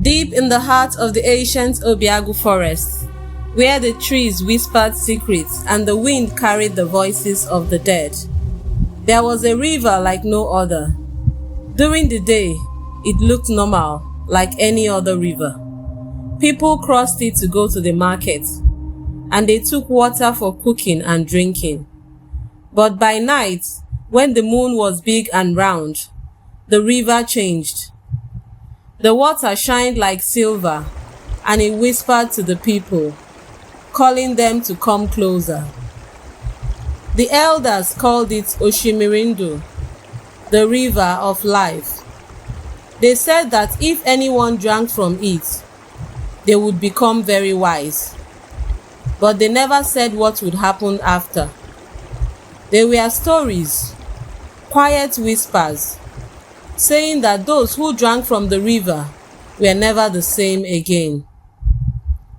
Deep in the heart of the ancient Obiagwu Forest, where the trees whispered secrets and the wind carried the voices of the dead, there was a river like no other. During the day, it looked normal, like any other river. People crossed it to go to the market, and they took water for cooking and drinking. But by night, when the moon was big and round, the river changed. The water shined like silver, and it whispered to the people, calling them to come closer. The elders called it Oshimiri Ndu, the river of life. They said that if anyone drank from it, they would become very wise. But they never said what would happen after. They were stories, quiet whispers, saying that those who drank from the river were never the same again.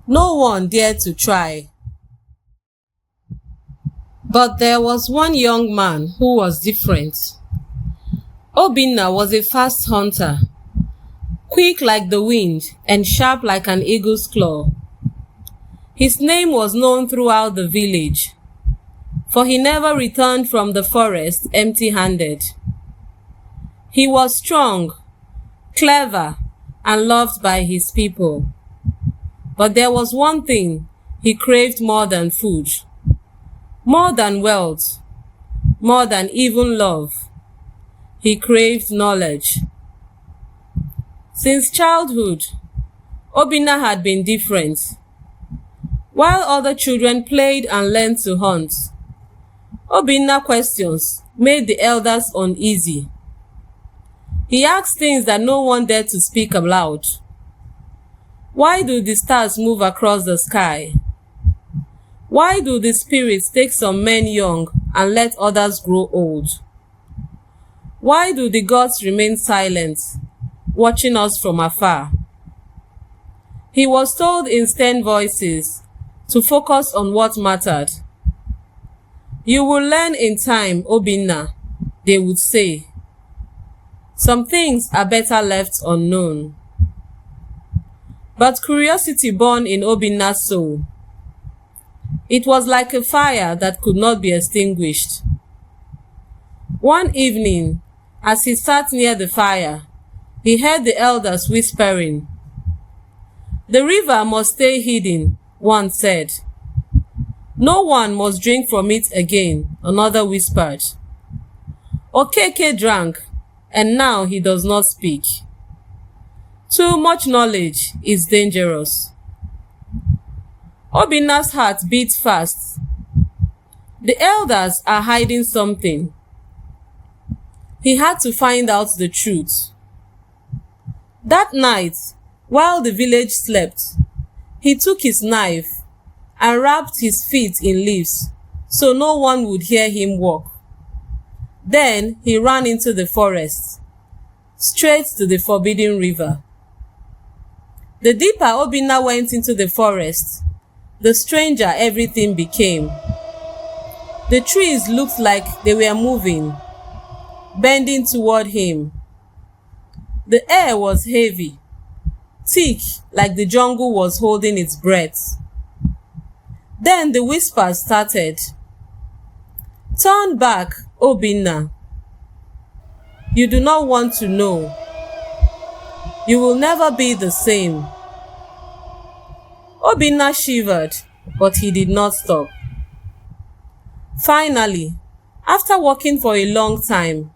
No one dared to try. But there was one young man who was different. Obinna was a fast hunter, quick like the wind and sharp like an eagle's claw. His name was known throughout the village, for he never returned from the forest empty-handed. He was strong, clever, and loved by his people. But there was one thing he craved more than food, more than wealth, more than even love. He craved knowledge. Since childhood, Obinna had been different. While other children played and learned to hunt, Obinna questions made the elders uneasy. He asked things that no one dared to speak aloud. Why do the stars move across the sky? Why do the spirits take some men young and let others grow old? Why do the gods remain silent, watching us from afar? He was told in stern voices to focus on what mattered. You will learn in time, Obinna, they would say. Some things are better left unknown. But curiosity burned in Obinna's soul. It was like a fire that could not be extinguished. One evening, as he sat near the fire, he heard the elders whispering. The river must stay hidden, one said. No one must drink from it again, another whispered. Okeke drank, and now he does not speak. Too much knowledge is dangerous. Obinna's heart beat fast. The elders are hiding something. He had to find out the truth. That night, while the village slept, he took his knife and wrapped his feet in leaves so no one would hear him walk. Then he ran into the forest, straight to the forbidden river. The deeper Obinna went into the forest, the stranger everything became. The trees looked like they were moving, bending toward him. The air was heavy, thick like the jungle was holding its breath. Then the whispers started. Turn back, Obinna. You do not want to know. You will never be the same. Obinna shivered, but he did not stop. Finally, after walking for a long time,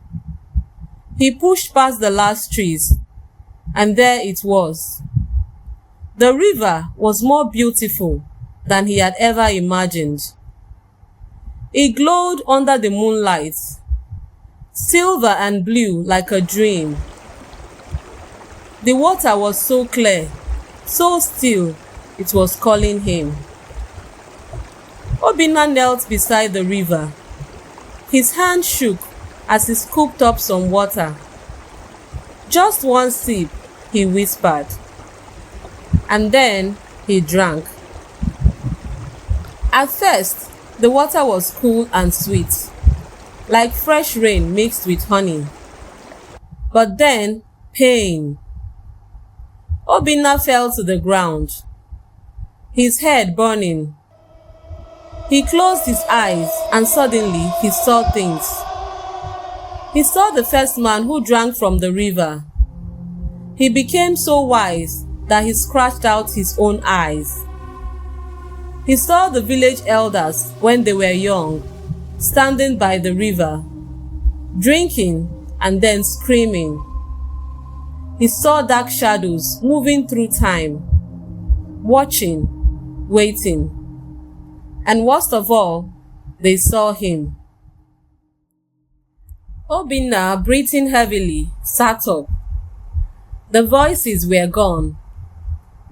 he pushed past the last trees, and there it was. The river was more beautiful than he had ever imagined. It glowed under the moonlight, silver and blue like a dream. The water was so clear, so still, it was calling him. Obinna knelt beside the river. His hand shook as he scooped up some water. Just one sip, he whispered. And then he drank. At first, the water was cool and sweet, like fresh rain mixed with honey. But then, pain. Obinna fell to the ground, his head burning. He closed his eyes and suddenly he saw things. He saw the first man who drank from the river. He became so wise that he scratched out his own eyes. He saw the village elders when they were young, standing by the river, drinking and then screaming. He saw dark shadows moving through time, watching, waiting. And worst of all, they saw him. Obinna, breathing heavily, sat up. The voices were gone,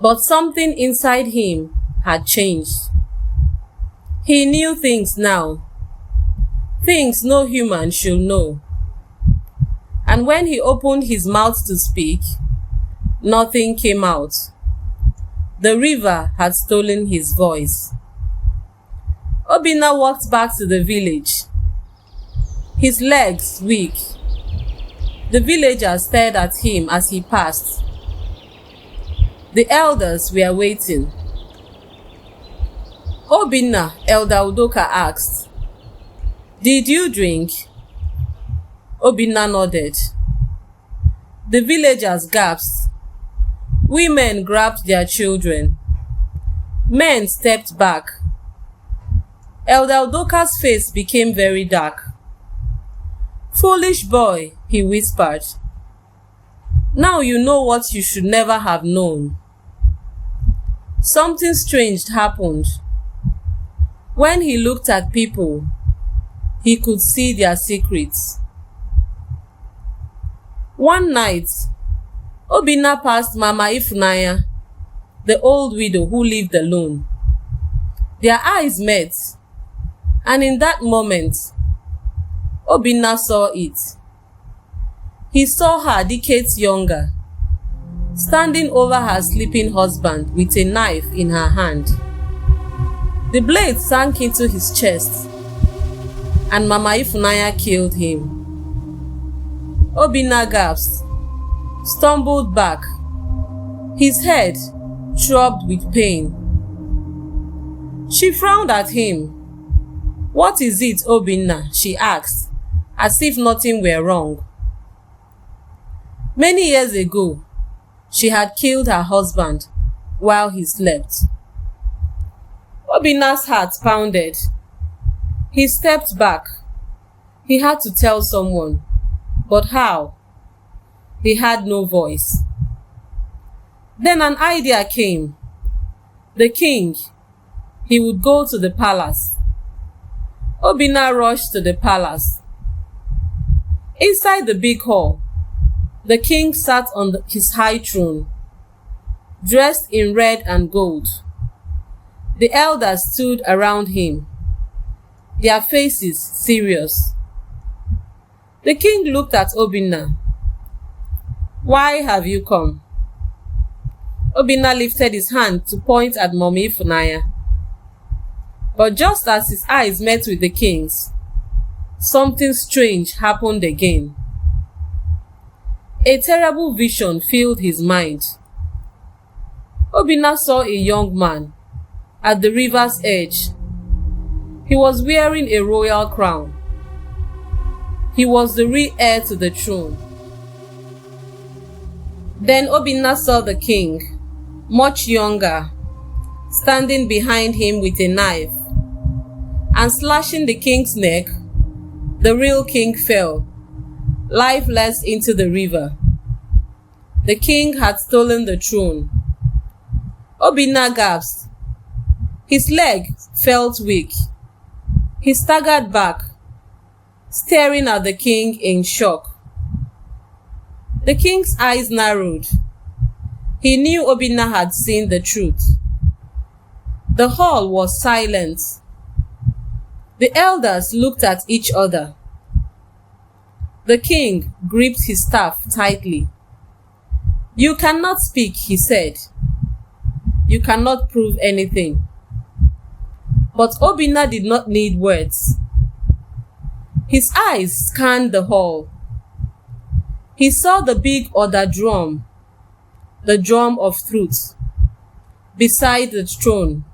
but something inside him had changed. He knew things now, things no human should know. And when he opened his mouth to speak, nothing came out. The river had stolen his voice. Obinna walked back to the village, his legs weak. The villagers stared at him as he passed. The elders were waiting. Obinna, Elder Udoka asked, "Did you drink?" Obinna nodded. The villagers gasped. Women grabbed their children. Men stepped back. Elder Udoka's face became very dark. "Foolish boy," he whispered. "Now you know what you should never have known." Something strange happened. When he looked at people, he could see their secrets. One night, Obinna passed Mama Ifunanya, the old widow who lived alone. Their eyes met, and in that moment, Obinna saw it. He saw her decades younger, standing over her sleeping husband with a knife in her hand. The blade sank into his chest, and Mama Ifunanya killed him. Obinna gasped, stumbled back, his head throbbed with pain. She frowned at him. "What is it, Obinna?" she asked, as if nothing were wrong. Many years ago, she had killed her husband while he slept. Obinna's heart pounded. He stepped back. He had to tell someone, but how? He had no voice. Then an idea came. The king, he would go to the palace. Obinna rushed to the palace. Inside the big hall, the king sat on his high throne, dressed in red and gold. The elders stood around him, their faces serious. The king looked at Obinna. "Why have you come?" Obinna lifted his hand to point at Mommy Ifunanya. But just as his eyes met with the king's, something strange happened again. A terrible vision filled his mind. Obinna saw a young man at the river's edge. He was wearing a royal crown. He was the real heir to the throne. Then Obinna saw the king, much younger, standing behind him with a knife, and slashing the king's neck. The real king fell, lifeless, into the river. The king had stolen the throne. Obinna gasped. His leg felt weak. He staggered back, staring at the king in shock. The king's eyes narrowed. He knew Obinna had seen the truth. The hall was silent. The elders looked at each other. The king gripped his staff tightly. "You cannot speak," he said. "You cannot prove anything." But Obinna did not need words. His eyes scanned the hall. He saw the big order drum, the drum of truth, beside the throne.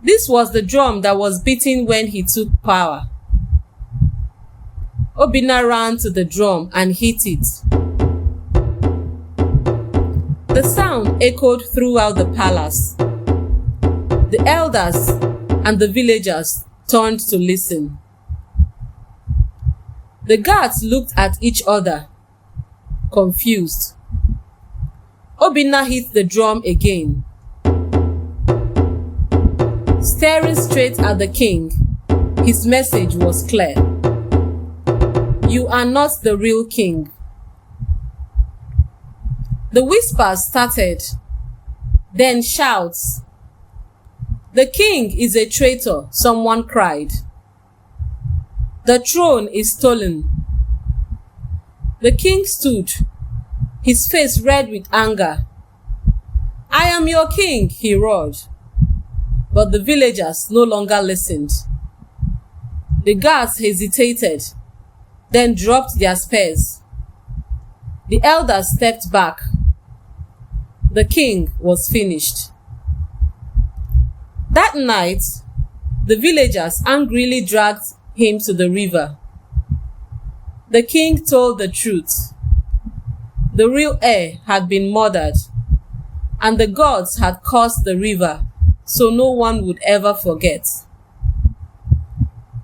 This was the drum that was beaten when he took power. Obinna ran to the drum and hit it. The sound echoed throughout the palace. The elders and the villagers turned to listen. The guards looked at each other, confused. Obinna hit the drum again. Staring straight at the king, his message was clear. You are not the real king. The whispers started, then shouts. The king is a traitor, someone cried. The throne is stolen. The king stood, his face red with anger. I am your king, he roared. But the villagers no longer listened. The guards hesitated, then dropped their spears. The elders stepped back. The king was finished. That night, the villagers angrily dragged him to the river. The king told the truth. The real heir had been murdered, and the gods had cursed the river so no one would ever forget.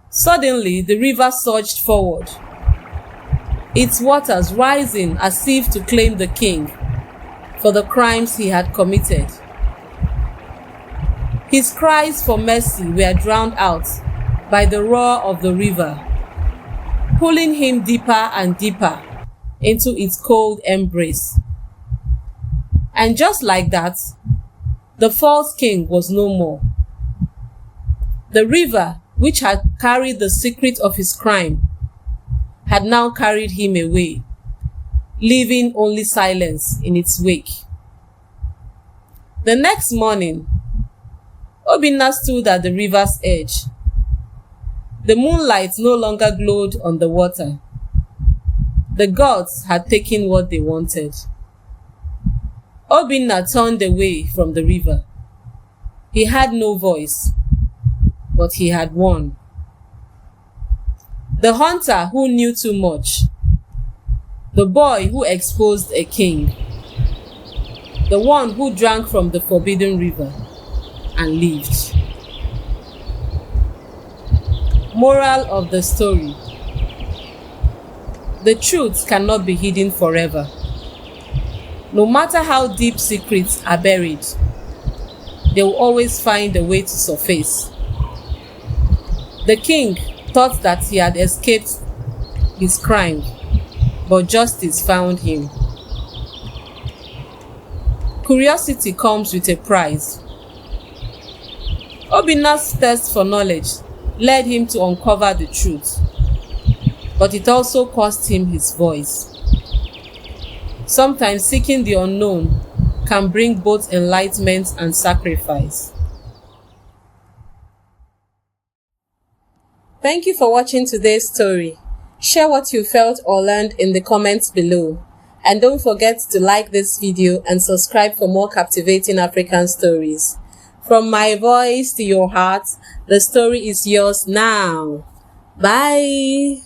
Suddenly, the river surged forward, its waters rising as if to claim the king for the crimes he had committed. His cries for mercy were drowned out by the roar of the river, pulling him deeper and deeper into its cold embrace. And just like that, the false king was no more. The river, which had carried the secret of his crime, had now carried him away, leaving only silence in its wake. The next morning, Obinna stood at the river's edge. The moonlight no longer glowed on the water. The gods had taken what they wanted. Obinna turned away from the river. He had no voice, but he had won. The hunter who knew too much. The boy who exposed a king. The one who drank from the forbidden river and lived. Moral of the story: the truth cannot be hidden forever. No matter how deep secrets are buried, they will always find a way to surface. The king thought that he had escaped his crime, but justice found him. Curiosity comes with a price. Obinna's thirst for knowledge led him to uncover the truth, but it also cost him his voice. Sometimes seeking the unknown can bring both enlightenment and sacrifice. Thank you for watching today's story. Share what you felt or learned in the comments below. And don't forget to like this video and subscribe for more captivating African stories. From my voice to your heart, the story is yours now. Bye.